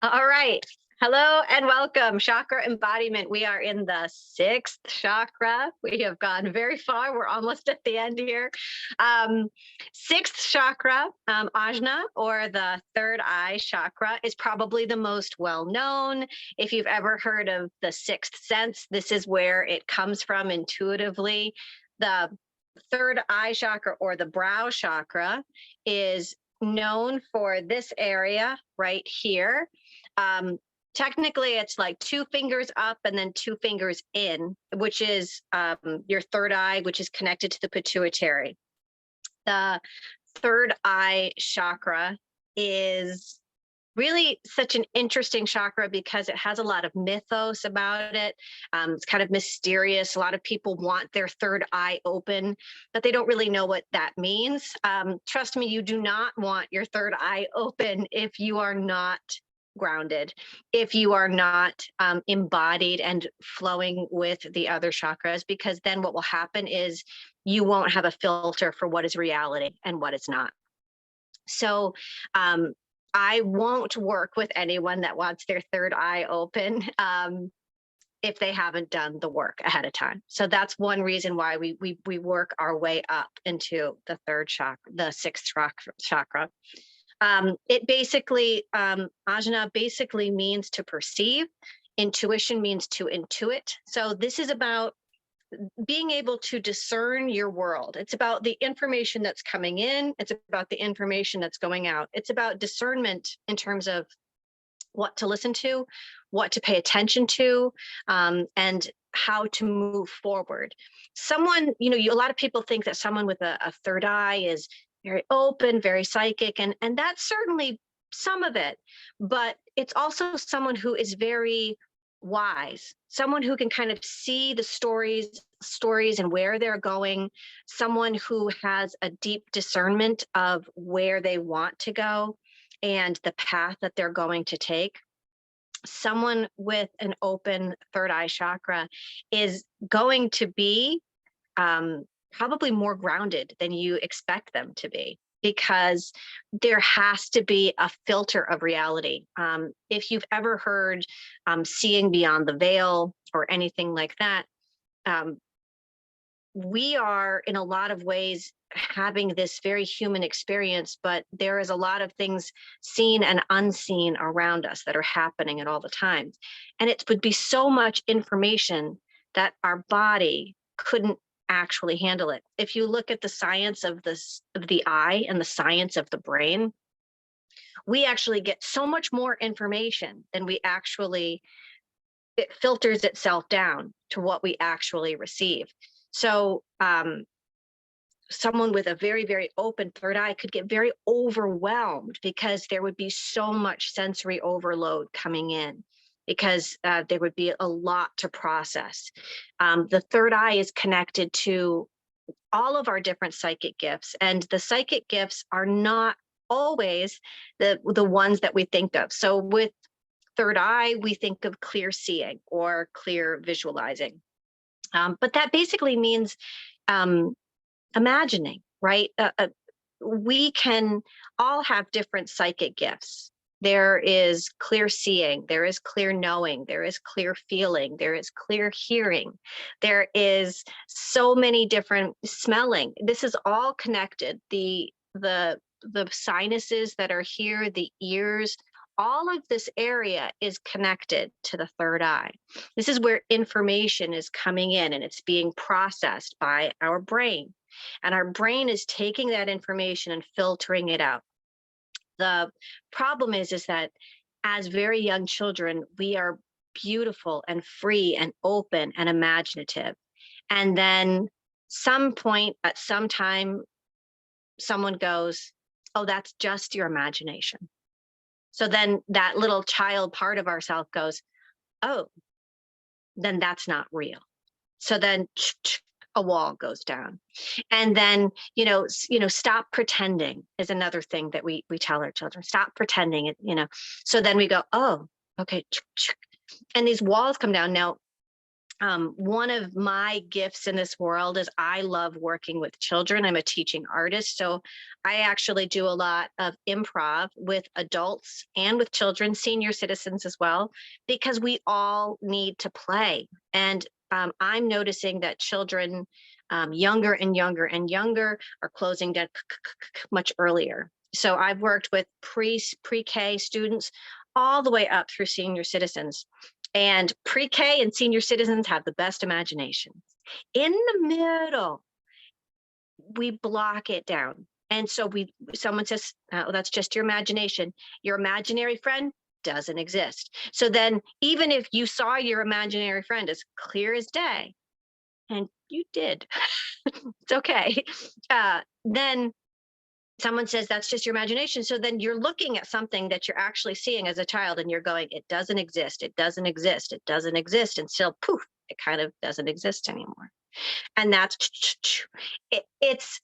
All right. Hello and welcome, Chakra Embodiment. We are in the sixth chakra. We have gone very far. We're almost at the end here. Um, Sixth chakra, Ajna, or the third eye chakra, is probably the most well known. If you've ever heard of the sixth sense, this is where it comes from intuitively. The third eye chakra, or the brow chakra, is known for this area right here. um, Technically it's like two fingers up and then two fingers in, which is your third eye, which is connected to the pituitary. The third eye chakra is really such an interesting chakra because it has a lot of mythos about it. It's kind of mysterious. A lot of people want their third eye open, but they don't really know what that means. Trust me, you do not want your third eye open if you are not grounded, if you are not embodied and flowing with the other chakras, because then what will happen is you won't have a filter for what is reality and what is not. So I won't work with anyone that wants their third eye open if they haven't done the work ahead of time. So that's one reason why we work our way up into the third chakra, the sixth chakra. It basically, Ajna basically means to perceive. Intuition means to intuit. So this is about being able to discern your world. It's about the information that's coming in. It's about the information that's going out. It's about discernment in terms of what to listen to, what to pay attention to, and how to move forward. Someone, a lot of people think that someone with a third eye is very open, very psychic, and that's certainly some of it, but it's also someone who is very wise, someone who can kind of see the stories and where they're going, someone who has a deep discernment of where they want to go and the path that they're going to take. Someone with an open third eye chakra is going to be probably more grounded than you expect them to be, because there has to be a filter of reality. If you've ever heard seeing beyond the veil or anything like that, we are in a lot of ways having this very human experience, but there is a lot of things seen and unseen around us that are happening at all the times. And it would be so much information that our body couldn't actually handle it. If you look at the science of the eye and the science of the brain, we actually get so much more information than it filters itself down to what we actually receive. So someone with a very, very open third eye could get very overwhelmed because there would be so much sensory overload coming in, because there would be a lot to process. The third eye is connected to all of our different psychic gifts, and the psychic gifts are not always the ones that we think of. So with third eye, we think of clear seeing or clear visualizing. But that basically means imagining, right? We can all have different psychic gifts. There is clear seeing, there is clear knowing, there is clear feeling, there is clear hearing, there is so many different smelling. This is all connected. The sinuses that are here, the ears, all of this area is connected to the third eye. This is where information is coming in and it's being processed by our brain. And our brain is taking that information and filtering it out. The problem is that as very young children, we are beautiful and free and open and imaginative. And then some point at some time, someone goes, "Oh, that's just your imagination." So then that little child part of ourselves goes, "Oh, then that's not real." So then a wall goes down. And then, stop pretending is another thing that we tell our children. Stop pretending, So then we go, "Oh, okay." And these walls come down. Now, One of my gifts in this world is I love working with children. I'm a teaching artist. So I actually do a lot of improv with adults and with children, senior citizens as well, because we all need to play. And I'm noticing that children younger and younger and younger are closing down much earlier. So I've worked with pre-K students all the way up through senior citizens. And pre-K and senior citizens have the best imaginations. In the middle, we block it down. And so someone says, oh, that's just your imagination. Your imaginary friend doesn't exist. So then even if you saw your imaginary friend as clear as day, and you did, it's okay. Then someone says that's just your imagination. So then you're looking at something that you're actually seeing as a child and you're going, it doesn't exist. It doesn't exist. It doesn't exist. And still poof, it kind of doesn't exist anymore. And it's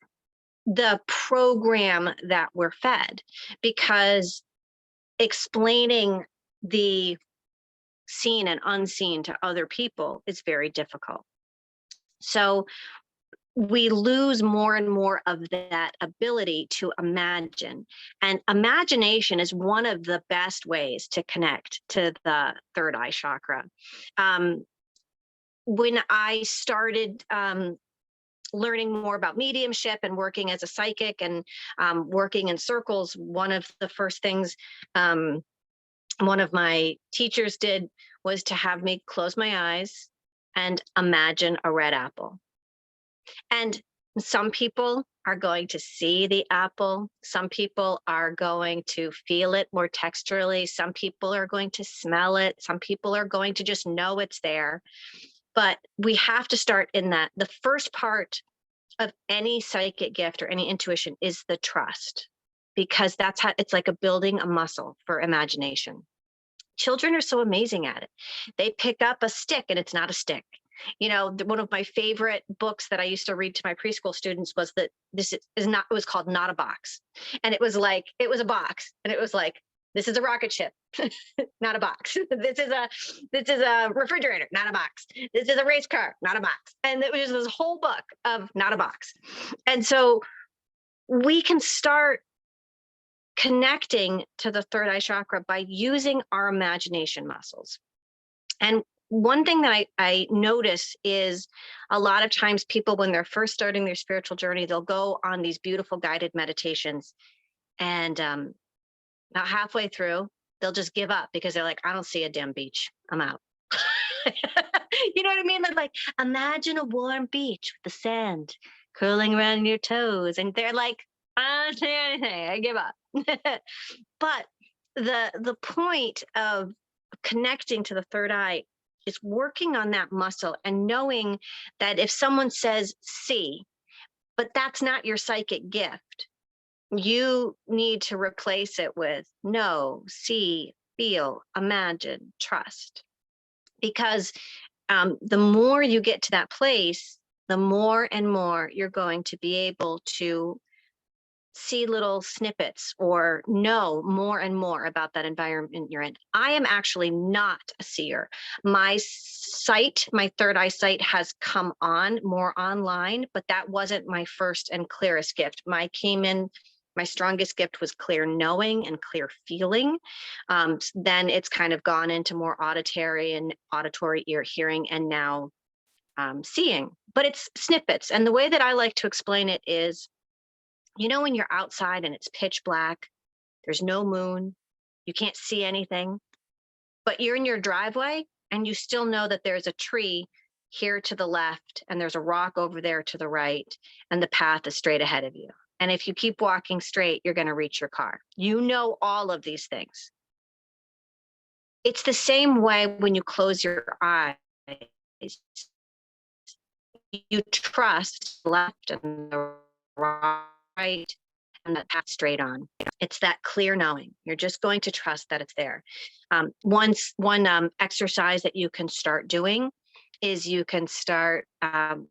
the program that we're fed, because explaining the seen and unseen to other people is very difficult. So we lose more and more of that ability to imagine. And imagination is one of the best ways to connect to the third eye chakra. When I started learning more about mediumship and working as a psychic and working in circles, one of the first things one of my teachers did was to have me close my eyes and imagine a red apple. And some people are going to see the apple. Some people are going to feel it more texturally. Some people are going to smell it. Some people are going to just know it's there. But we have to start in that. The first part of any psychic gift or any intuition is the trust, because that's how it's like building a muscle for imagination. Children are so amazing at it. They pick up a stick and it's not a stick. You know, one of my favorite books that I used to read to my preschool students was that it was called Not a Box. And it was a box. And it was like, this is a rocket ship, not a box. This is a refrigerator, not a box. This is a race car, not a box. And it was this whole book of not a box. And so we can start connecting to the third eye chakra by using our imagination muscles. And one thing that I notice is a lot of times people, when they're first starting their spiritual journey, they'll go on these beautiful guided meditations. And about halfway through, they'll just give up because they're like, I don't see a damn beach. I'm out. You know what I mean? Like, imagine a warm beach with the sand curling around your toes. And they're like, I don't see anything. I give up. But the point of connecting to the third eye is working on that muscle and knowing that if someone says see, but that's not your psychic gift, you need to replace it with know, see, feel, imagine, trust. Because the more you get to that place, the more and more you're going to be able to see little snippets or know more and more about that environment you're in. I am actually not a seer. My sight, my third eye sight, has come on more online, but that wasn't my first and clearest gift. My strongest gift was clear knowing and clear feeling. Then it's kind of gone into more auditory ear hearing, and now seeing. But it's snippets. And the way that I like to explain it is, you know, when you're outside and it's pitch black, there's no moon, you can't see anything, but you're in your driveway and you still know that there's a tree here to the left and there's a rock over there to the right, and the path is straight ahead of you. And if you keep walking straight, you're going to reach your car. You know all of these things. It's the same way when you close your eyes. You trust the left and the right and that path straight on. It's that clear knowing. You're just going to trust that it's there. One exercise that you can start doing is you can start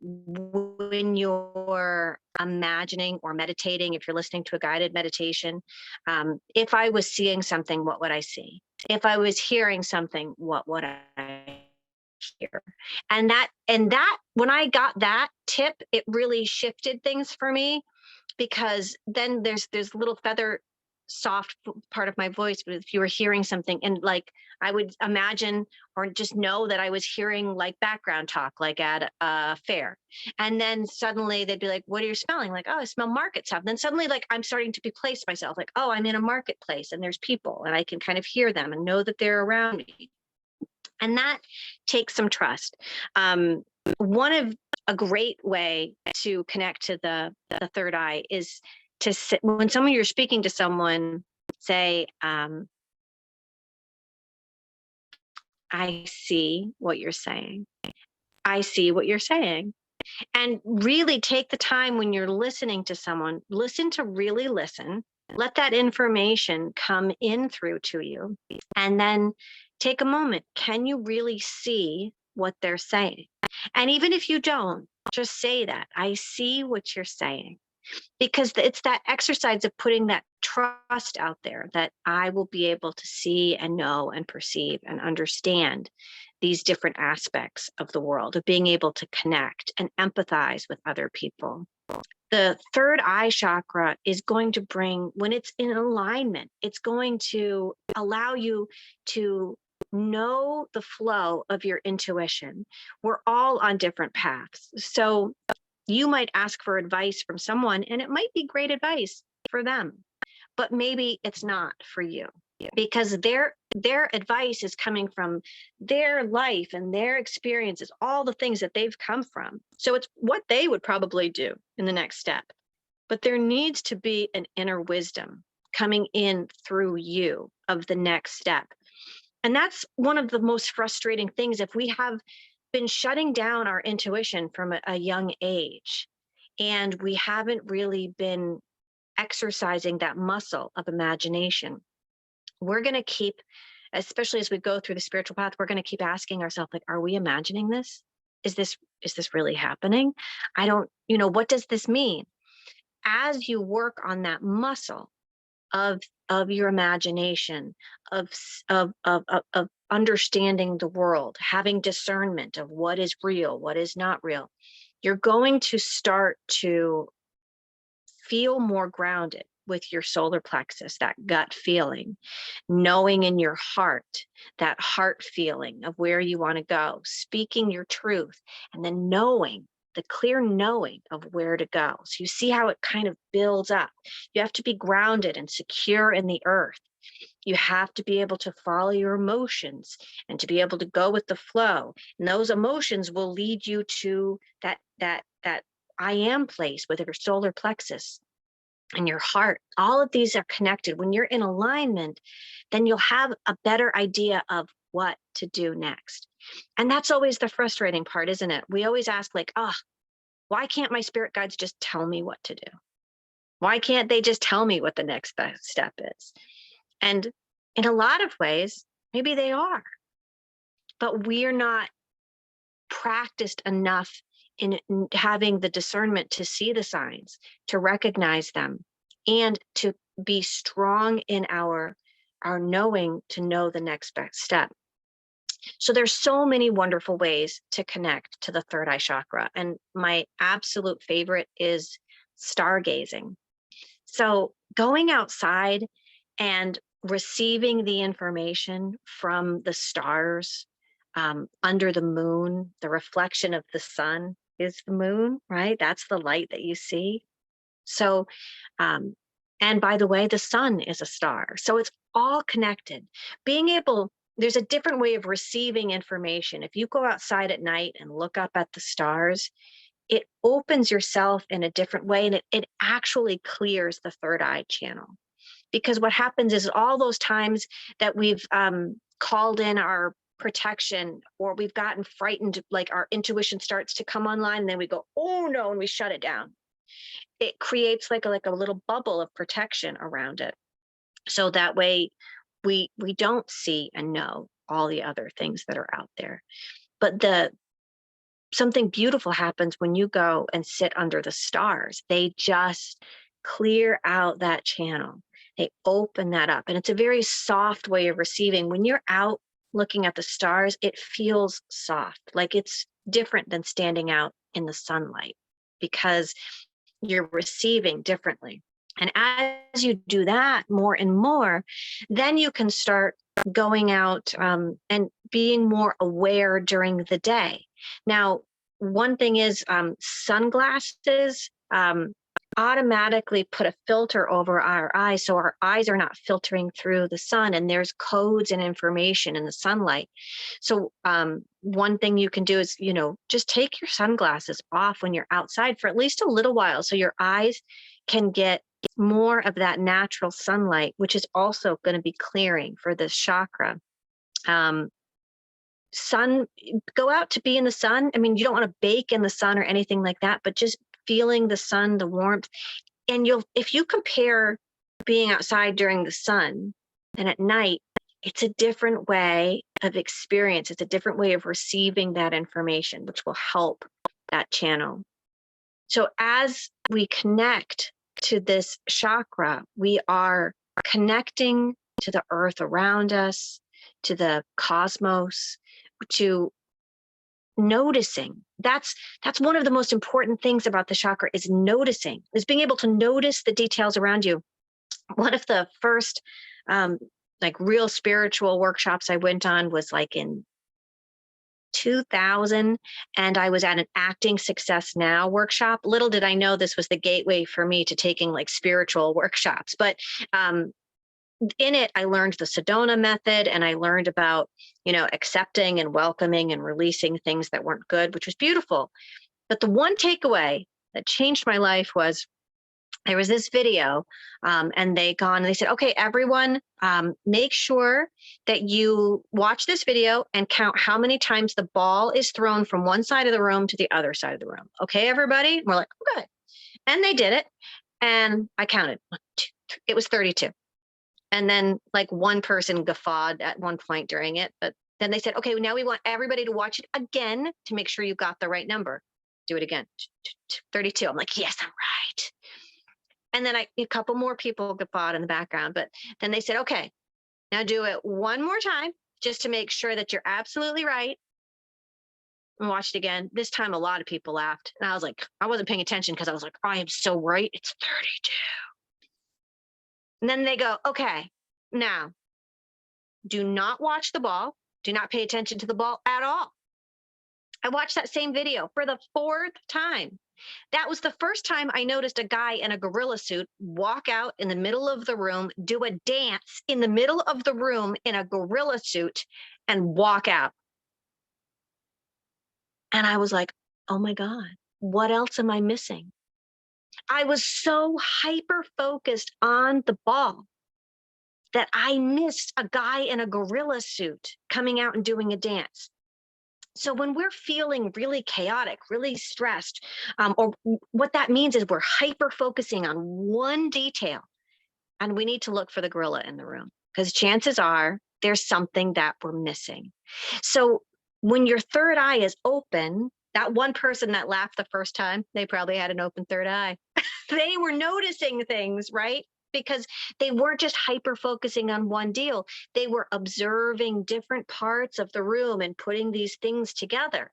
when you're imagining or meditating, if you're listening to a guided meditation, if I was seeing something, what would I see? If I was hearing something, what would I here. And that when I got that tip, it really shifted things for me, because then there's little feather soft part of my voice. But if you were hearing something, and like I would imagine or just know that I was hearing like background talk, like at a fair, and then suddenly they'd be like, what are you smelling? Like, oh, I smell market stuff. And then suddenly, like, I'm starting to be placed myself, like, oh, I'm in a marketplace and there's people and I can kind of hear them and know that they're around me. And that takes some trust. One of a great way to connect to the third eye is to sit, when someone you're speaking to someone, say, I see what you're saying. I see what you're saying. And really take the time when you're listening to someone, listen to really listen, let that information come in through to you, and then take a moment. Can you really see what they're saying? And even if you don't, just say that, I see what you're saying, because it's that exercise of putting that trust out there that I will be able to see and know and perceive and understand these different aspects of the world, of being able to connect and empathize with other people. The third eye chakra is going to bring, when it's in alignment, it's going to allow you to know the flow of your intuition. We're all on different paths. So you might ask for advice from someone, and it might be great advice for them, but maybe it's not for you, because their advice is coming from their life and their experiences, all the things that they've come from. So it's what they would probably do in the next step. But there needs to be an inner wisdom coming in through you of the next step. And that's one of the most frustrating things. If we have been shutting down our intuition from a young age, and we haven't really been exercising that muscle of imagination, we're going to keep, especially as we go through the spiritual path, we're going to keep asking ourselves, like, are we imagining this? Is this really happening? I don't, what does this mean? As you work on that muscle of your imagination, of understanding the world, having discernment of what is real, what is not real, you're going to start to feel more grounded with your solar plexus, that gut feeling, knowing in your heart, that heart feeling of where you want to go, speaking your truth, and then knowing, the clear knowing of where to go. So you see how it kind of builds up. You have to be grounded and secure in the earth. You have to be able to follow your emotions and to be able to go with the flow. And those emotions will lead you to that I am place with your solar plexus and your heart. All of these are connected. When you're in alignment, then you'll have a better idea of what to do next. And that's always the frustrating part, isn't it? We always ask, like, oh, why can't my spirit guides just tell me what to do? Why can't they just tell me what the next best step is? And in a lot of ways, maybe they are, but we're not practiced enough in having the discernment to see the signs, to recognize them, and to be strong in our knowing to know the next best step. So there's so many wonderful ways to connect to the third eye chakra. And my absolute favorite is stargazing. So going outside and receiving the information from the stars, under the moon, the reflection of the sun is the moon, right? That's the light that you see. So, and by the way, the sun is a star. So it's all connected. Being able, there's a different way of receiving information. If you go outside at night and look up at the stars, it opens yourself in a different way, and it actually clears the third eye channel. Because what happens is all those times that we've called in our protection, or we've gotten frightened, like our intuition starts to come online, and then we go, oh no, and we shut it down. It creates like a little bubble of protection around it. So that way we don't see and know all the other things that are out there. But something beautiful happens when you go and sit under the stars. They just clear out that channel. They open that up. And it's a very soft way of receiving. When you're out looking at the stars, it feels soft, like it's different than standing out in the sunlight because you're receiving differently. And as you do that more and more, then you can start going out and being more aware during the day. Now, one thing is sunglasses automatically put a filter over our eyes. So our eyes are not filtering through the sun, and there's codes and information in the sunlight. So one thing you can do is, just take your sunglasses off when you're outside for at least a little while so your eyes can get more of that natural sunlight, which is also going to be clearing for this chakra. Sun, go out to be in the sun. I mean, you don't want to bake in the sun or anything like that, but just feeling the sun, the warmth. And if you compare being outside during the sun and at night, it's a different way of experience. It's a different way of receiving that information, which will help that channel. So as we connect to this chakra, we are connecting to the earth around us, to the cosmos, to noticing. That's one of the most important things about the chakra is noticing, is being able to notice the details around you. One of the first like real spiritual workshops I went on was like in 2000, and I was at an Acting Success Now workshop. Little did I know this was the gateway for me to taking like spiritual workshops. But in it, I learned the Sedona method, and I learned about, accepting and welcoming and releasing things that weren't good, which was beautiful. But the one takeaway that changed my life was there was this video, and they said, okay, everyone, make sure that you watch this video and count how many times the ball is thrown from one side of the room to the other side of the room. Okay, everybody? We're like, okay. And they did it. And I counted. 1, 2, 3. It was 32. And then like one person guffawed at one point during it. But then they said, okay, now we want everybody to watch it again to make sure you got the right number. Do it again. 32. I'm like, yes, I'm right. And then a couple more people guffawed in the background, but then they said, okay, now do it one more time just to make sure that you're absolutely right. And watch it again. This time, a lot of people laughed. And I was like, I wasn't paying attention because I was like, I am so right. It's 32. And then they go, okay, now do not watch the ball. Do not pay attention to the ball at all. I watched that same video for the 4th time. That was the first time I noticed a guy in a gorilla suit walk out in the middle of the room, do a dance in the middle of the room in a gorilla suit, and walk out. And I was like, oh my God, what else am I missing? I was so hyper focused on the ball that I missed a guy in a gorilla suit coming out and doing a dance. So when we're feeling really chaotic, really stressed, or what that means is we're hyper focusing on one detail, and we need to look for the gorilla in the room because chances are there's something that we're missing. So when your third eye is open, that one person that laughed the first time, they probably had an open third eye. They were noticing things, right? Because they weren't just hyper focusing on one deal. They were observing different parts of the room and putting these things together.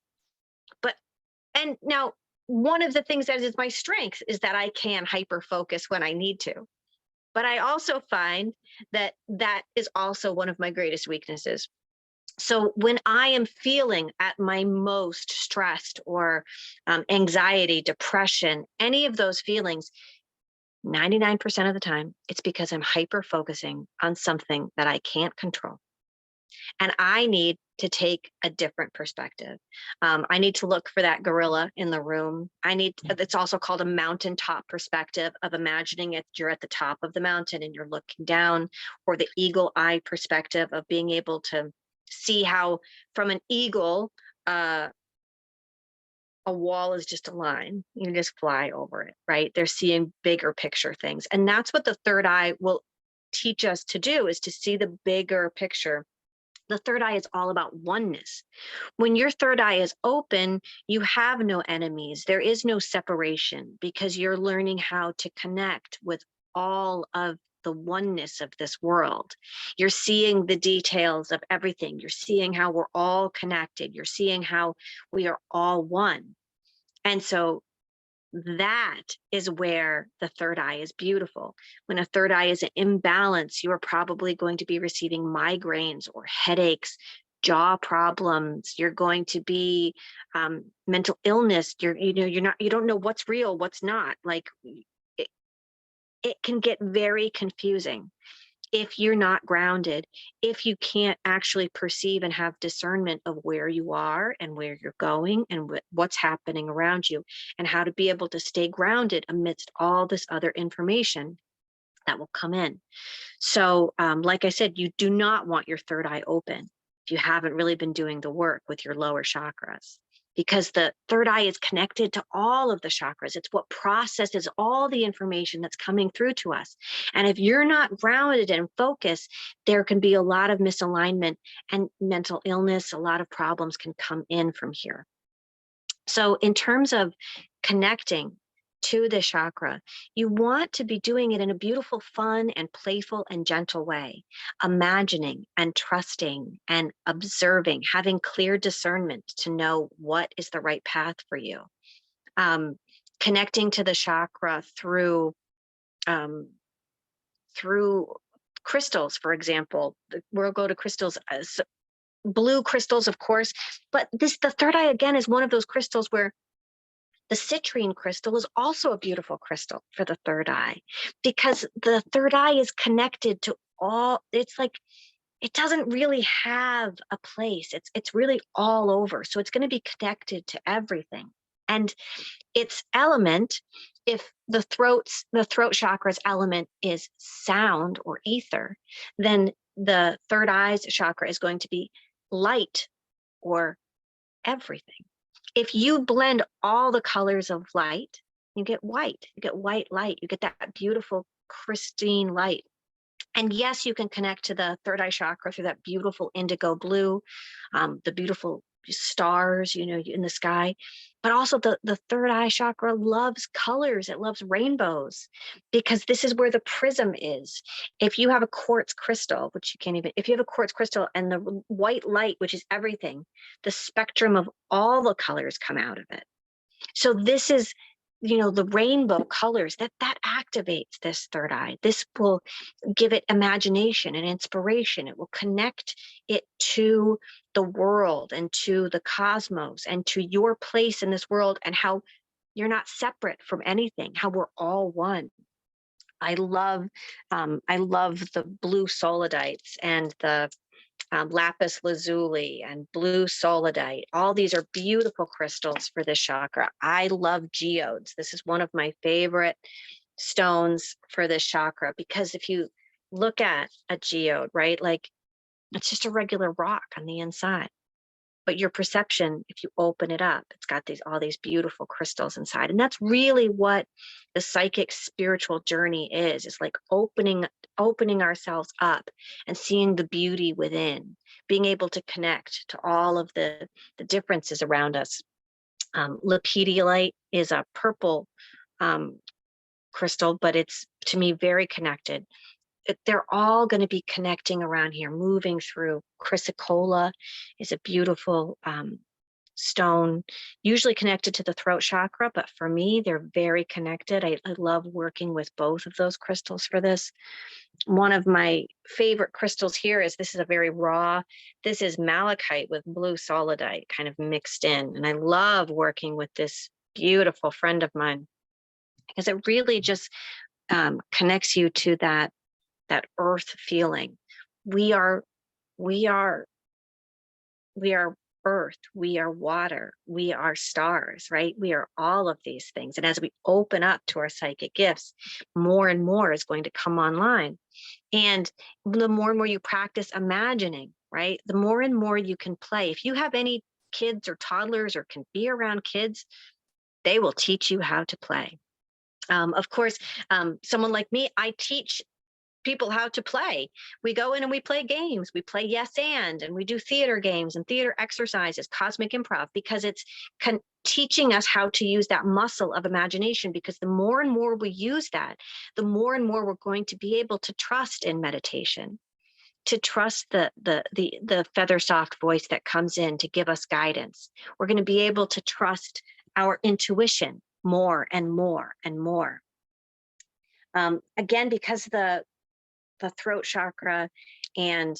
And now one of the things that is my strength is that I can hyper focus when I need to. But I also find that that is also one of my greatest weaknesses. So when I am feeling at my most stressed or anxiety, depression, any of those feelings, 99% of the time, it's because I'm hyper focusing on something that I can't control. And I need to take a different perspective. I need to look for that gorilla in the room. It's also called a mountaintop perspective of imagining it. You're at the top of the mountain and you're looking down, or the eagle eye perspective of being able to see how from an eagle, a wall is just a line. You just fly over it, right? They're seeing bigger picture things. And that's what the third eye will teach us to do, is to see the bigger picture. The third eye is all about oneness. When your third eye is open, you have no enemies. There is no separation because you're learning how to connect with all of the oneness of this world. You're seeing the details of everything. You're seeing how we're all connected. You're seeing how we are all one. And so that is where the third eye is beautiful. When a third eye is in imbalance, you are probably going to be receiving migraines or headaches, jaw problems. You're going to be mental illness. You don't know what's real, what's not. Like it can get very confusing if you're not grounded, if you can't actually perceive and have discernment of where you are and where you're going and what's happening around you, and how to be able to stay grounded amidst all this other information that will come in. So, like I said, you do not want your third eye open if you haven't really been doing the work with your lower chakras, because the third eye is connected to all of the chakras. It's what processes all the information that's coming through to us. And if you're not grounded and focused, there can be a lot of misalignment and mental illness. A lot of problems can come in from here. So in terms of connecting to the chakra, you want to be doing it in a beautiful, fun, and playful and gentle way, imagining and trusting and observing, having clear discernment to know what is the right path for you. Connecting to the chakra through through crystals, for example. We'll go to crystals as blue crystals, of course, but the third eye again is one of those crystals where the citrine crystal is also a beautiful crystal for the third eye, because the third eye is connected to all. It's like it doesn't really have a place. It's really all over. So it's going to be connected to everything. And its element, if the throat chakra's element is sound or ether, then the third eye's chakra is going to be light or everything. If you blend all the colors of light, you get white. You get white light. You get that beautiful, pristine light. And yes, you can connect to the third eye chakra through that beautiful indigo blue, the beautiful stars, in the sky. But also the third eye chakra loves colors. It loves rainbows, because this is where the prism is. If you have a quartz crystal, which you can't even, if you have a quartz crystal and the white light, which is everything, the spectrum of all the colors come out of it. So this is, the rainbow colors that activates this third eye. This will give it imagination and inspiration. It will connect it to the world and to the cosmos and to your place in this world, and how you're not separate from anything, how we're all one. I love the blue solidites and the lapis lazuli and blue solidite. All these are beautiful crystals for this chakra. I love geodes. This is one of my favorite stones for this chakra, because if you look at a geode, right, like it's just a regular rock on the inside. But your perception, if you open it up, it's got all these beautiful crystals inside. And that's really what the psychic spiritual journey is. It's like opening ourselves up and seeing the beauty within, being able to connect to all of the differences around us. Lepidolite is a purple crystal, but it's, to me, very connected. They're all going to be connecting around here, moving through. Chrysocolla is a beautiful stone, usually connected to the throat chakra, but for me, they're very connected. I love working with both of those crystals for this. One of my favorite crystals here this is a very raw, this is malachite with blue solidite kind of mixed in. And I love working with this beautiful friend of mine, because it really just connects you to that earth feeling. We are earth, we are water, we are stars, right? We are all of these things. And as we open up to our psychic gifts, more and more is going to come online. And the more and more you practice imagining, right, the more and more you can play. If you have any kids or toddlers or can be around kids, they will teach you how to play. Of course, someone like me, I teach people how to play. We go in and we play games. We play yes and we do theater games and theater exercises, cosmic improv, because it's teaching us how to use that muscle of imagination. Because the more and more we use that, the more and more we're going to be able to trust in meditation, to trust the feather soft voice that comes in to give us guidance. We're going to be able to trust our intuition more and more and more. Again, because the throat chakra and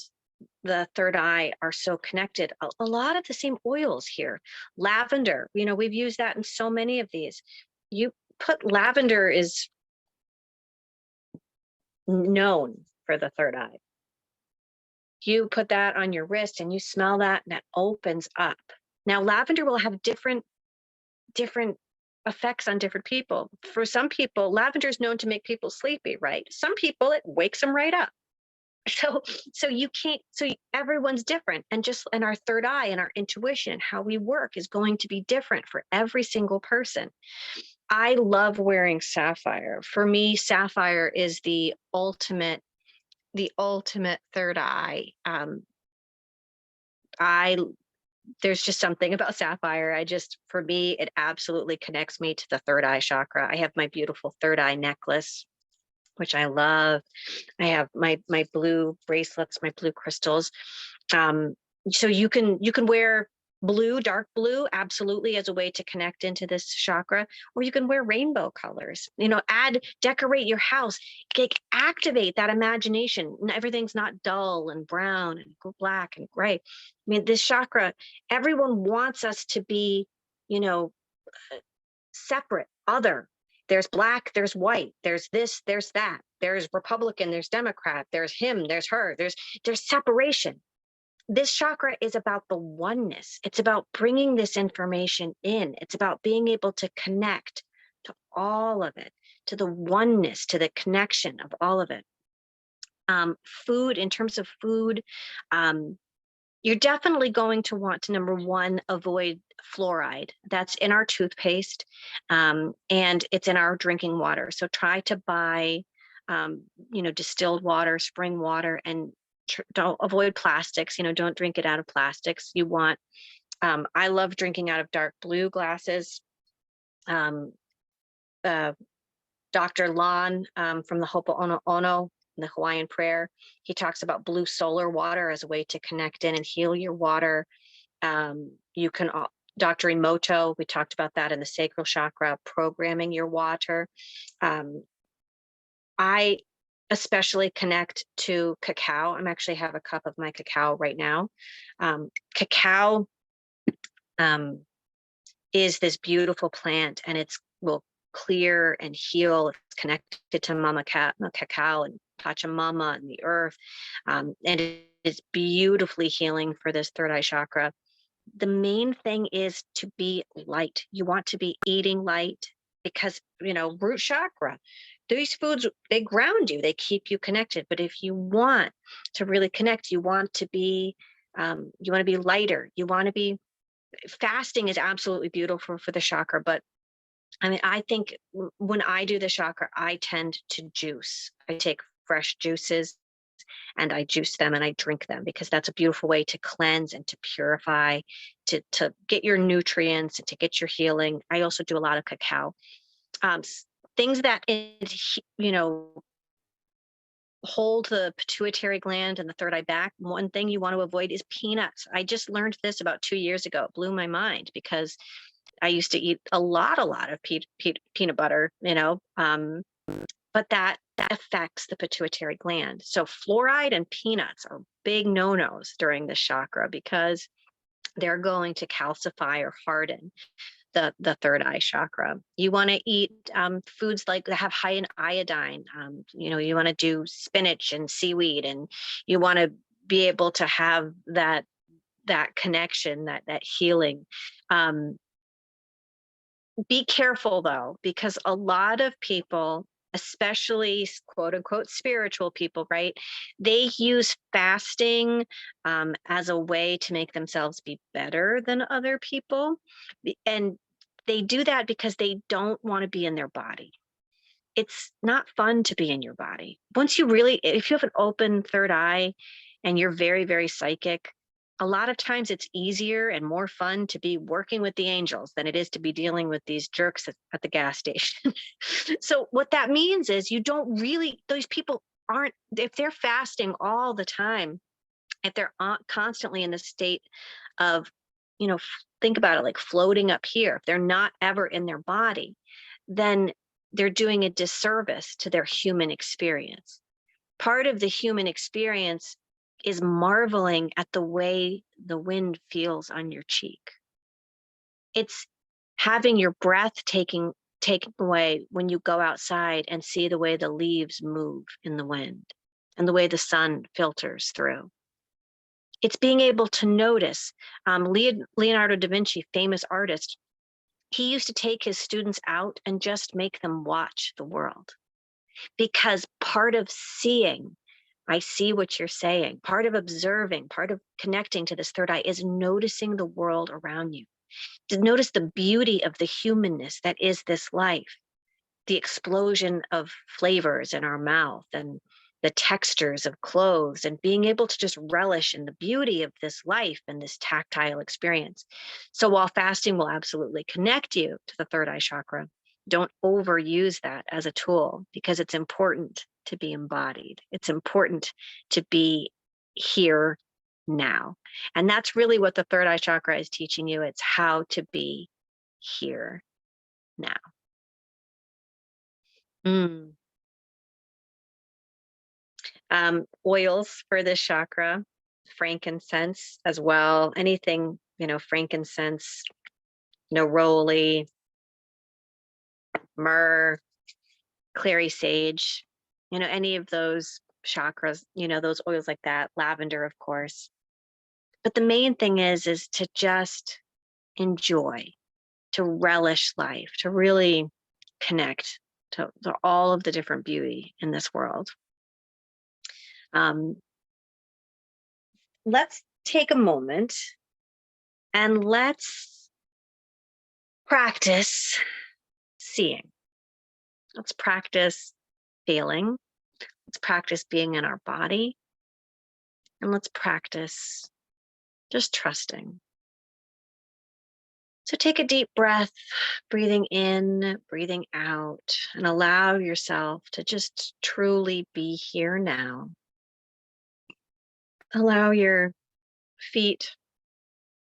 the third eye are so connected, a lot of the same oils here. Lavender, we've used that in so many of these. You put lavender is known for the third eye. You put that on your wrist and you smell that, and that opens up. Now, lavender will have different effects on different people. For some people, lavender is known to make people sleepy, right? Some people, it wakes them right up. So you can't, so everyone's different. And our third eye and our intuition, how we work, is going to be different for every single person. I love wearing sapphire. For me, sapphire is the ultimate third eye. There's just something about sapphire. For me, it absolutely connects me to the third eye chakra. I have my beautiful third eye necklace, which I love. I have my blue bracelets, my blue crystals. So you can wear blue, dark blue, absolutely, as a way to connect into this chakra, or you can wear rainbow colors. Decorate your house, activate that imagination. Everything's not dull and brown and black and gray. I mean, this chakra, everyone wants us to be, separate, other. There's black, there's white, there's this, there's that, there's Republican, there's Democrat, there's him, there's her, there's separation. This chakra is about the oneness. It's about bringing this information in. It's about being able to connect to all of it, to the oneness, to the connection of all of it. Food, in terms of food, you're definitely going to want to, number one, avoid fluoride. That's in our toothpaste, and it's in our drinking water. So try to buy, distilled water, spring water, and don't avoid plastics. Don't drink it out of plastics. You want, I love drinking out of dark blue glasses. Dr. Lon from the Ho'oponopono, the Hawaiian prayer, he talks about blue solar water as a way to connect in and heal your water. You can, Dr. Emoto, we talked about that in the sacral chakra, programming your water. I especially connect to cacao. I actually have a cup of my cacao right now. Cacao is this beautiful plant, and it will clear and heal. It's connected to Mama Cacao and Pachamama and the earth. And it is beautifully healing for this third eye chakra. The main thing is to be light. You want to be eating light because, root chakra, these foods, they ground you, they keep you connected. But if you want to really connect, you want to be lighter. You want to be, fasting is absolutely beautiful for the chakra. But I mean, I think when I do the chakra, I tend to juice. I take fresh juices and I juice them and I drink them, because that's a beautiful way to cleanse and to purify, to get your nutrients and to get your healing. I also do a lot of cacao. Things that, hold the pituitary gland and the third eye back. One thing you want to avoid is peanuts. I just learned this about 2 years ago. It blew my mind, because I used to eat a lot of peanut butter, but that affects the pituitary gland. So fluoride and peanuts are big no-nos during the chakra, because they're going to calcify or harden the third eye chakra. You want to eat foods that have high in iodine. You want to do spinach and seaweed, and you want to be able to have that connection, that healing. Be careful though, because a lot of people, especially quote unquote spiritual people, right? They use fasting as a way to make themselves be better than other people. And they do that because they don't want to be in their body. it's not fun to be in your body. Once you really, if you have an open third eye and you're very, very psychic, a lot of times it's easier and more fun to be working with the angels than it is to be dealing with these jerks at the gas station. So, what that means is you don't really, those people aren't, if they're fasting all the time, if they're constantly in a state of, think about it like floating up here, if they're not ever in their body, then they're doing a disservice to their human experience. Part of the human experience is marveling at the way the wind feels on your cheek. It's having your breath taken away when you go outside and see the way the leaves move in the wind and the way the sun filters through. It's being able to notice. Leonardo da Vinci, famous artist, he used to take his students out and just make them watch the world, because part of seeing, I see what you're saying, part of observing, part of connecting to this third eye is noticing the world around you, to notice the beauty of the humanness that is this life, the explosion of flavors in our mouth and the textures of clothes, and being able to just relish in the beauty of this life and this tactile experience. So while fasting will absolutely connect you to the third eye chakra, don't overuse that as a tool, because it's important to be embodied. It's important to be here now. And that's really what the third eye chakra is teaching you. It's how to be here now. Mm. Oils for this chakra, frankincense as well. Anything, frankincense, neroli, myrrh, clary sage, any of those chakras, those oils like that, lavender, of course. But the main thing is to just enjoy, to relish life, to really connect to all of the different beauty in this world. Um, let's take a moment and let's practice seeing. Let's practice feeling. Let's practice being in our body. And let's practice just trusting. So take a deep breath, breathing in, breathing out, and allow yourself to just truly be here now. Allow your feet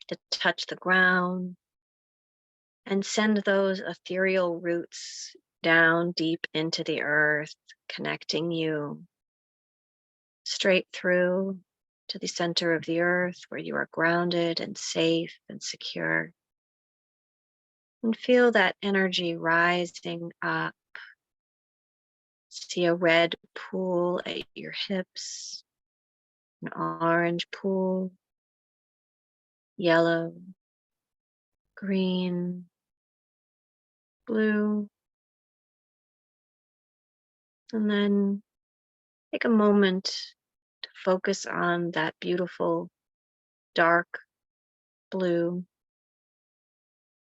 to touch the ground and send those ethereal roots down deep into the earth, connecting you straight through to the center of the earth, where you are grounded and safe and secure. And feel that energy rising up. See a red pool at your hips, an orange pool, yellow, green, blue. And then take a moment to focus on that beautiful dark blue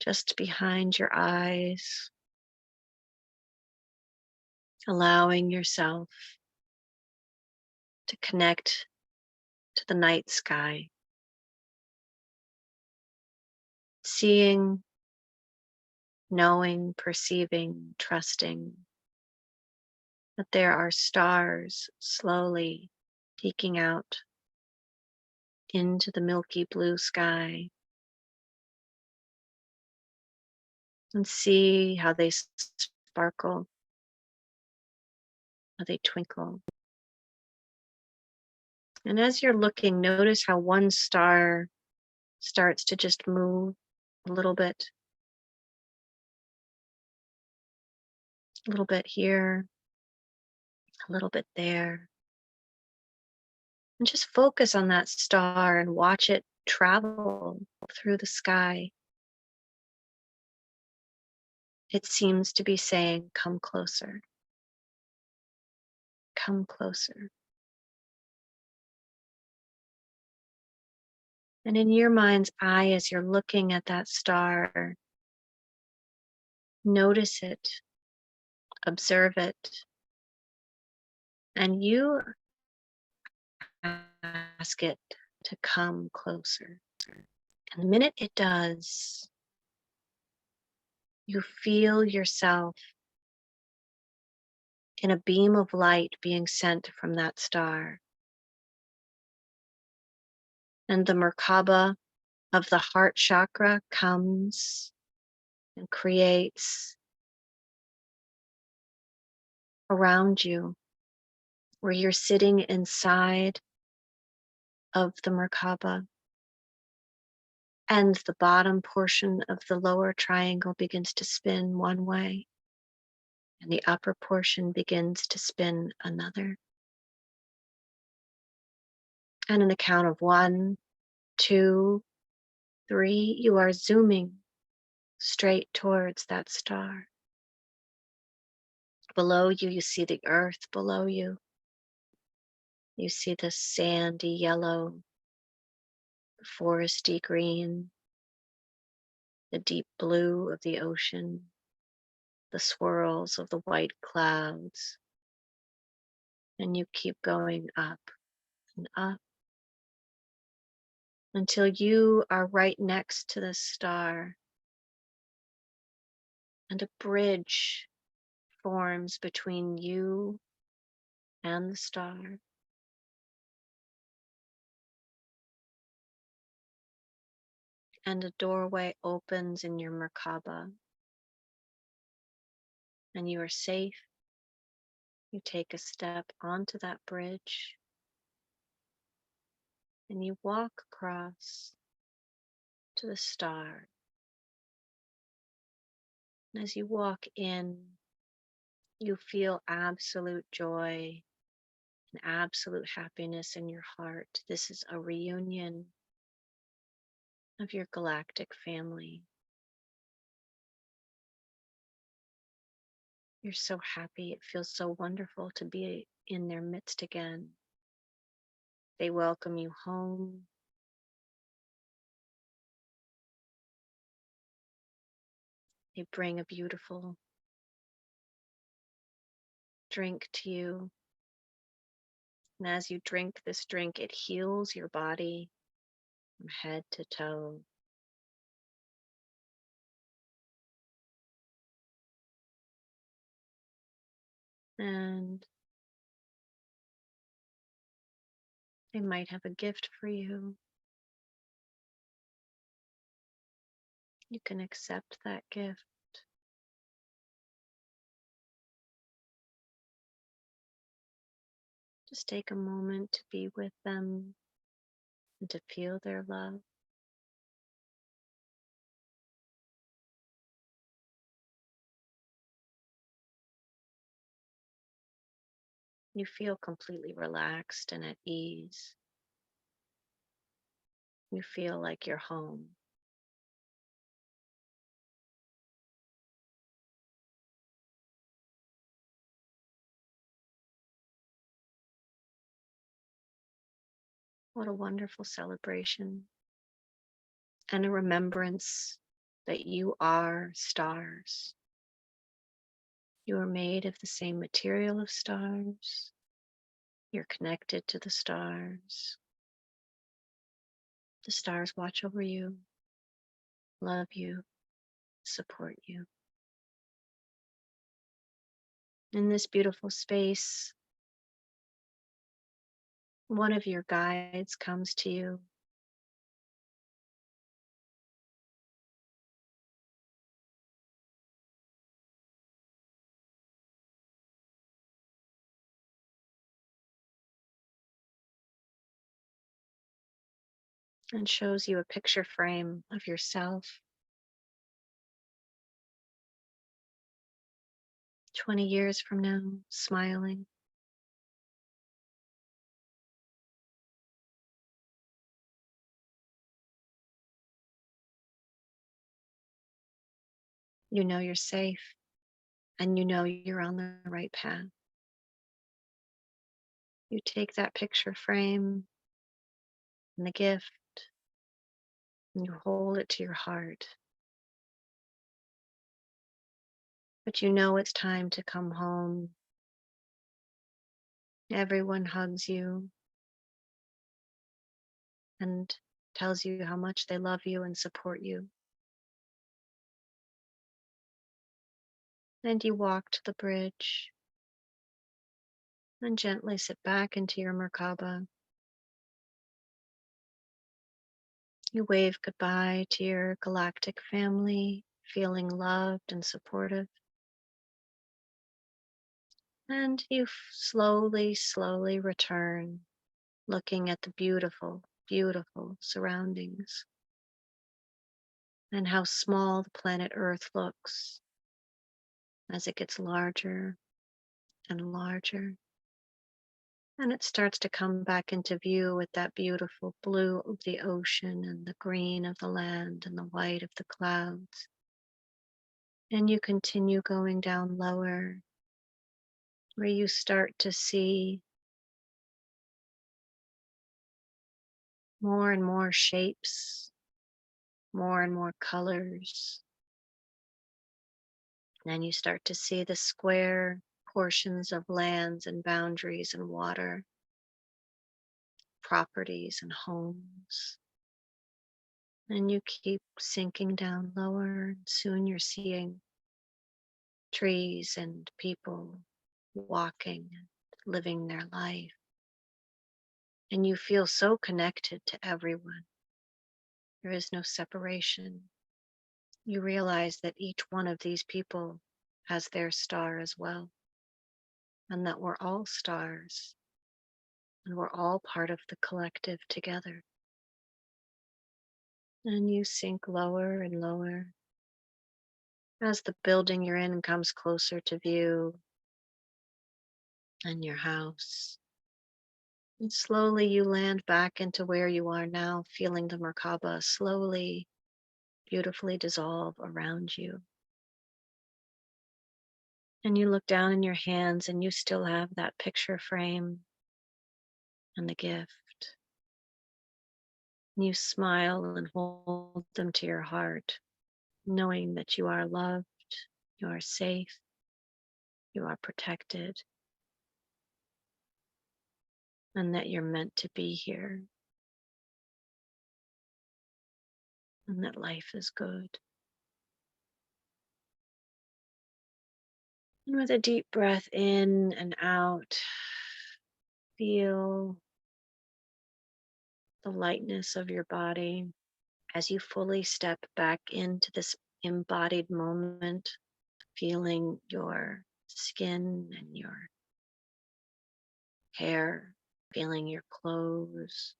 just behind your eyes, allowing yourself to connect to the night sky, seeing, knowing, perceiving, trusting that there are stars slowly peeking out into the milky blue sky, and see how they sparkle, how they twinkle. And as you're looking, notice how one star starts to just move a little bit here, a little bit there. And just focus on that star and watch it travel through the sky. It seems to be saying, "Come closer, come closer." And in your mind's eye, as you're looking at that star, notice it Observe it. And you ask it to come closer. And the minute it does, you feel yourself in a beam of light being sent from that star. And the Merkaba of the heart chakra comes and creates around you, where you're sitting inside of the Merkaba. And the bottom portion of the lower triangle begins to spin one way, and the upper portion begins to spin another. And in a count of 1, 2, 3, you are zooming straight towards that star. Below you, you see the earth below you. You see the sandy yellow, the foresty green, the deep blue of the ocean, the swirls of the white clouds. And you keep going up and up until you are right next to the star, and a bridge forms between you and the star. And a doorway opens in your Merkaba, and you are safe. You take a step onto that bridge, and you walk across to the star. And as you walk in, you feel absolute joy and absolute happiness in your heart. This is a reunion of your galactic family. You're so happy. It feels so wonderful to be in their midst again. They welcome you home. They bring a beautiful drink to you. And as you drink this drink, it heals your body from head to toe. And they might have a gift for you. You can accept that gift. Just take a moment to be with them and to feel their love. You feel completely relaxed and at ease. You feel like you're home. What a wonderful celebration and a remembrance that you are stars. You are made of the same material of stars. You're connected to the stars. The stars watch over you, love you, support you. In this beautiful space, one of your guides comes to you. And shows you a picture frame of yourself 20 years from now, smiling. You know you're safe, and you know you're on the right path. You take that picture frame and the gift, and you hold it to your heart. but you know it's time to come home. Everyone hugs you and tells you how much they love you and support you. And you walk to the bridge and gently sit back into your Merkaba. You wave goodbye to your galactic family, feeling loved and supportive. And you slowly, slowly return, looking at the beautiful, beautiful surroundings and how small the planet Earth looks as it gets larger and larger. And it starts to come back into view with that beautiful blue of the ocean and the green of the land and the white of the clouds. And you continue going down lower, where you start to see more and more shapes, more and more colors. Then you start to see the square portions of lands and boundaries and water, properties and homes. And you keep sinking down lower, and soon you're seeing trees and people walking and living their life. And you feel so connected to everyone. There is no separation. You realize that each one of these people has their star as well, and that we're all stars, and we're all part of the collective together. And you sink lower and lower as the building you're in comes closer to view, and your house. And slowly you land back into where you are now, feeling the Merkaba slowly, beautifully dissolve around you. And you look down in your hands and you still have that picture frame and the gift. And you smile and hold them to your heart, knowing that you are loved, you are safe, you are protected, and that you're meant to be here, and that life is good. And with a deep breath in and out, feel the lightness of your body as you fully step back into this embodied moment, feeling your skin and your hair, feeling your clothes,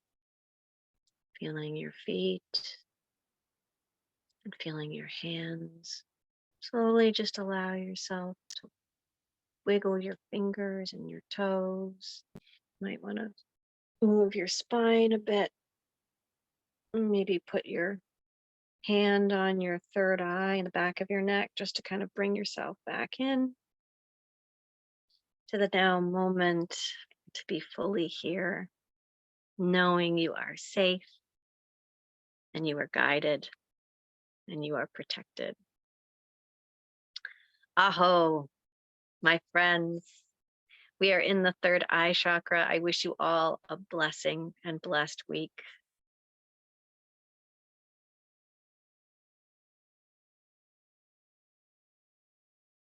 feeling your feet, and feeling your hands. Slowly just allow yourself to wiggle your fingers and your toes. You might want to move your spine a bit. Maybe put your hand on your third eye in the back of your neck just to kind of bring yourself back in to the now moment, to be fully here, knowing you are safe and you are guided and you are protected. Aho, my friends. We are in the third eye chakra. I wish you all a blessing and blessed week.